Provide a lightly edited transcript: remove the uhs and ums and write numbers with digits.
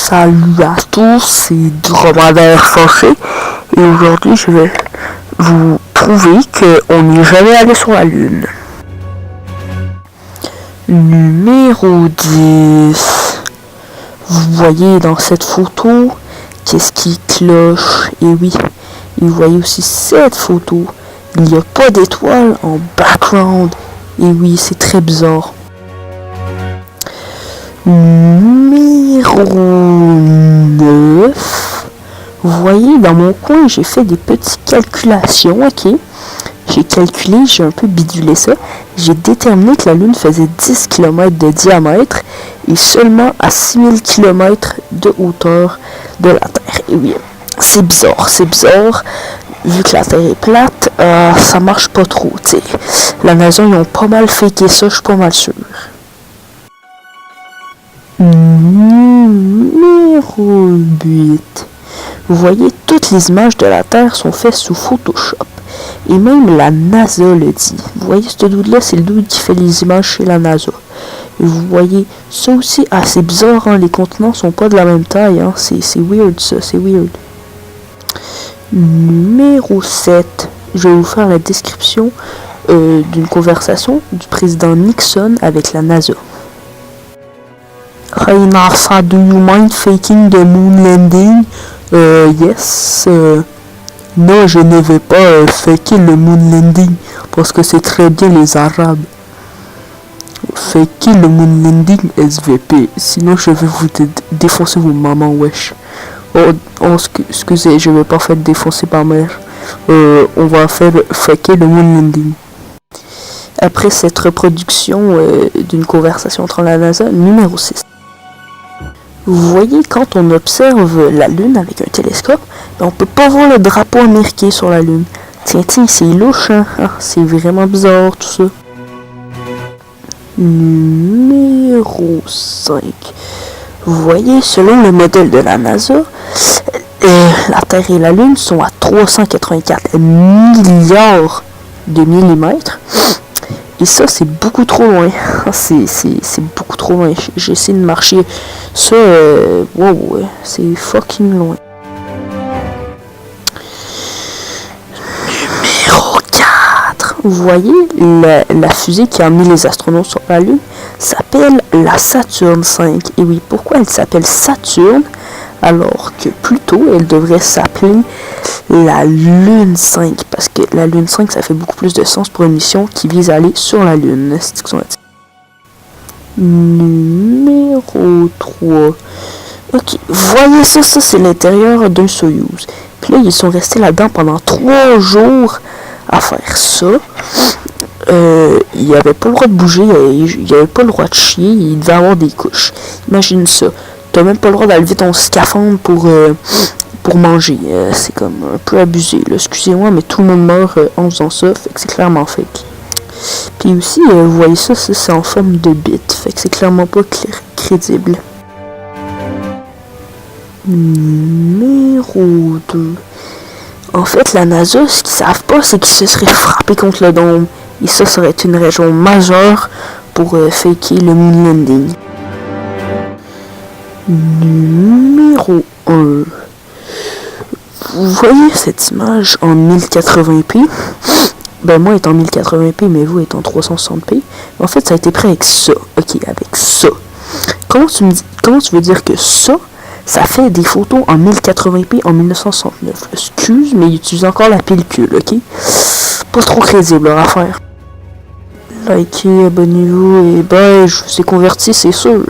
Salut à tous, c'est Dromadaire Fauché et aujourd'hui je vais vous prouver qu'on n'est jamais allé sur la Lune. Numéro 10. Vous voyez dans cette photo qu'est-ce qui cloche? Et oui, et vous voyez aussi cette photo. Il n'y a pas d'étoile en background. Et oui, c'est très bizarre. Numéro 9. Vous voyez, dans mon coin, j'ai fait des petites calculations, ok? J'ai calculé, j'ai un peu bidulé ça. J'ai déterminé que la Lune faisait 10 km de diamètre et seulement à 6000 km de hauteur de la Terre. Et oui, c'est bizarre. Vu que la Terre est plate, ça marche pas trop, tu sais. La NASA, ils ont pas mal faké ça, je suis pas mal sûr. Numéro 8. Vous voyez, toutes les images de la Terre sont faites sous Photoshop. Et même la NASA le dit. Vous voyez, ce dude-là, c'est le dude qui fait les images chez la NASA. Et vous voyez, ça aussi, c'est bizarre, hein, les continents sont pas de la même taille. Hein, c'est weird, ça, c'est weird. Numéro 7. Je vais vous faire la description d'une conversation du président Nixon avec la NASA. Hey NASA, do you mind faking the moon landing? Yes. Non, je ne vais pas faker le moon landing parce que c'est très bien les Arabes. Faker le moon landing SVP, sinon je vais vous défoncer vos mamans, wesh. Oh, excusez, je vais pas faire défoncer par mère. On va faire faker le moon landing. Après cette reproduction d'une conversation entre la NASA, numéro 6. Vous voyez, quand on observe la Lune avec un télescope, on peut pas voir le drapeau américain sur la Lune. Tiens, c'est louche, hein? C'est vraiment bizarre tout ça. Numéro 5. Vous voyez, selon le modèle de la NASA, la Terre et la Lune sont à 384 milliards de millimètres. Et ça, c'est beaucoup trop loin. C'est beaucoup trop loin. J'essaie de marcher. Ça, wow, c'est fucking loin. Numéro 4. Vous voyez, la fusée qui a emmené les astronautes sur la Lune s'appelle la Saturne 5. Et oui, pourquoi elle s'appelle Saturne alors que plutôt elle devrait s'appeler la Lune 5, parce que la Lune 5, ça fait beaucoup plus de sens pour une mission qui vise à aller sur la Lune. C'est ce qu'on a dit. Numéro 3. Ok, voyez ça c'est l'intérieur d'un Soyuz. Puis là, ils sont restés là-dedans pendant 3 jours à faire ça. Il n'y avait pas le droit de bouger, il n'y avait pas le droit de chier, il devait avoir des couches. Imagine ça. T'as même pas le droit d'enlever ton scaphandre pour manger. C'est comme un peu abusé, là. Excusez-moi, mais tout le monde meurt en faisant ça, fait que c'est clairement fake. Puis aussi, vous voyez ça, c'est en forme de bit, fait que c'est clairement pas crédible. Numéro 2. En fait, la NASA, ce qu'ils savent pas, c'est qu'ils se seraient frappés contre le dôme. Et ça serait une raison majeure pour faker le moon landing. Numéro 1. Vous voyez cette image en 1080p? Ben moi est en 1080p, mais vous est en 360p. En fait, ça a été pris avec ça. Ok, avec ça. Comment tu veux dire que ça fait des photos en 1080p en 1969? Excuse, mais ils utilisent encore la pellicule, ok? Pas trop crédible leur affaire. Likez, abonnez-vous et ben je vous ai converti, c'est sûr.